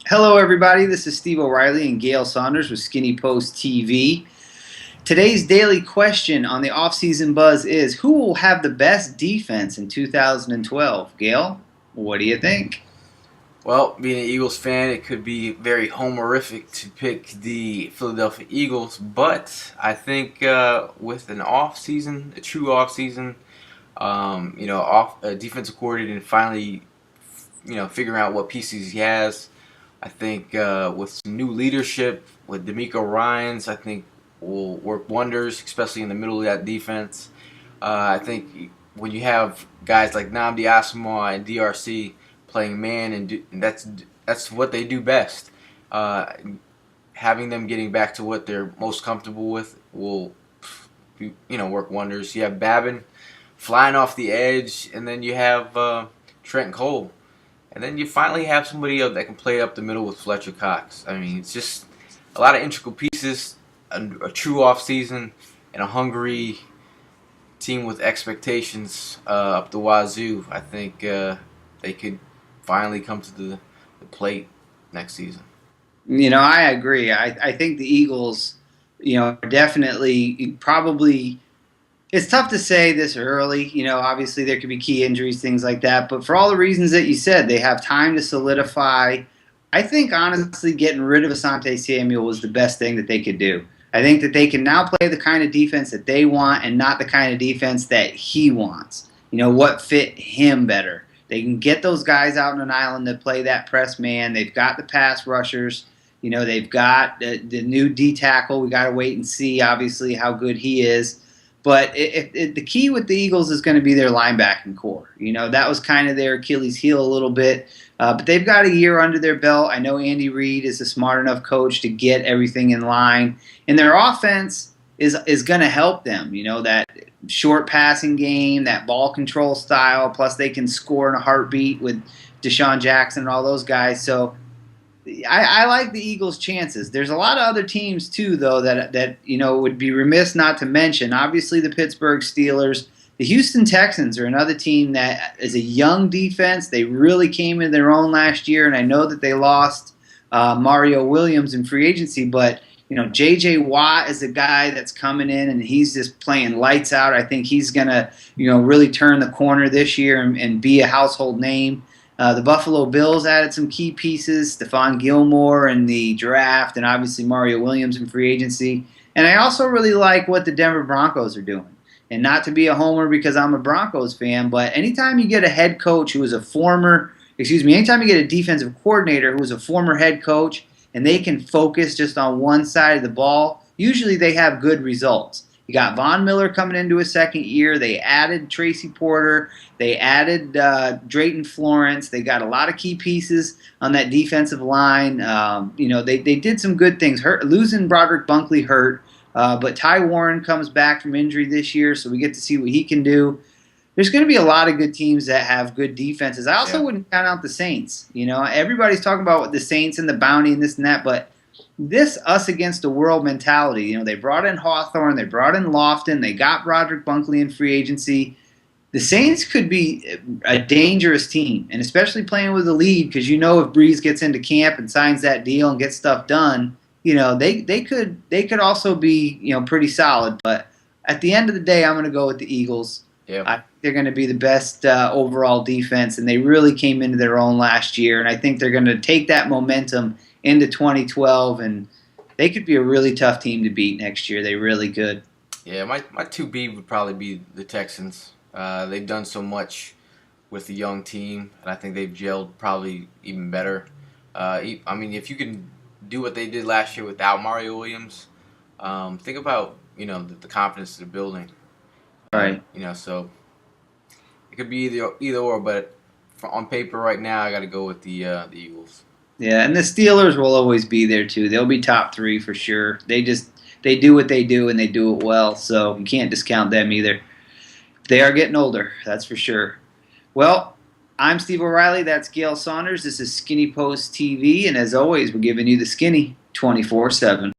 Hello, everybody. This is Steve O'Reilly and Gail Saunders with SkinnypostTV. Today's daily question on the off-season buzz is, who will have the best defense in 2012? Gail, what do you think? Well, being an Eagles fan, it could be very homerific to pick the Philadelphia Eagles, but I think with an off season, a true off season, off a defensive coordinator and finally, figuring out what pieces he has, I think with some new leadership with D'Amico Ryans, I think will work wonders, especially in the middle of that defense. I think when you have guys like Nnamdi Asomugha and DRC playing man, and that's what they do best. Having them getting back to what they're most comfortable with will, work wonders. You have Babin flying off the edge, and then you have Trent Cole, and then you finally have somebody else that can play up the middle with Fletcher Cox. I mean, it's just a lot of integral pieces, a true off season, and a hungry team with expectations up the wazoo. I think they could finally come to the plate next season. I agree. I think the Eagles, are definitely probably. It's tough to say this early. Obviously there could be key injuries, things like that. But for all the reasons that you said, they have time to solidify. I think, honestly, getting rid of Asante Samuel was the best thing that they could do. I think that they can now play the kind of defense that they want and not the kind of defense that he wants. What fit him better. They can get those guys out on an island that play that press man. They've got the pass rushers. They've got the new D tackle. We got to wait and see, obviously, how good he is. But the key with the Eagles is going to be their linebacking core. That was kind of their Achilles heel a little bit. But they've got a year under their belt. I know Andy Reid is a smart enough coach to get everything in line. And their offense is going to help them. That short passing game, that ball control style, plus they can score in a heartbeat with Deshaun Jackson and all those guys. So I like the Eagles' chances. There's a lot of other teams too, though, that would be remiss not to mention. Obviously, the Pittsburgh Steelers, the Houston Texans are another team that is a young defense. They really came into their own last year, and I know that they lost Mario Williams in free agency, but J.J. Watt is a guy that's coming in, and he's just playing lights out. I think he's going to, really turn the corner this year and be a household name. The Buffalo Bills added some key pieces, Stephon Gilmore in the draft, and obviously Mario Williams in free agency. And I also really like what the Denver Broncos are doing. And not to be a homer because I'm a Broncos fan, but anytime you get a head coach who is anytime you get a defensive coordinator who is a former head coach, and they can focus just on one side of the ball, usually they have good results. You got Von Miller coming into his second year. They added Tracy Porter. They added Drayton Florence. They got a lot of key pieces on that defensive line. They did some good things. Losing Broderick Bunkley hurt, but Ty Warren comes back from injury this year, so we get to see what he can do. There's going to be a lot of good teams that have good defenses. I also wouldn't count out the Saints. Everybody's talking about the Saints and the bounty and this and that, but this us against the world mentality. They brought in Hawthorne, they brought in Lofton, they got Broderick Bunkley in free agency. The Saints could be a dangerous team, and especially playing with a lead, because if Breeze gets into camp and signs that deal and gets stuff done, they could also be pretty solid. But at the end of the day, I'm going to go with the Eagles. Yeah. I think they're going to be the best overall defense, and they really came into their own last year. And I think they're going to take that momentum into 2012, and they could be a really tough team to beat next year. They really could. Yeah, my 2B would probably be the Texans. They've done so much with the young team, and I think they've gelled probably even better. If you can do what they did last year without Mario Williams, think about the confidence they're building. Right. So it could be either or, but on paper right now, I got to go with the Eagles. Yeah, and the Steelers will always be there too. They'll be top three for sure. They do what they do, and they do it well, so you can't discount them either. They are getting older, that's for sure. Well, I'm Steve O'Reilly. That's Gail Saunders. This is Skinny Post TV, and as always, we're giving you the skinny 24/7.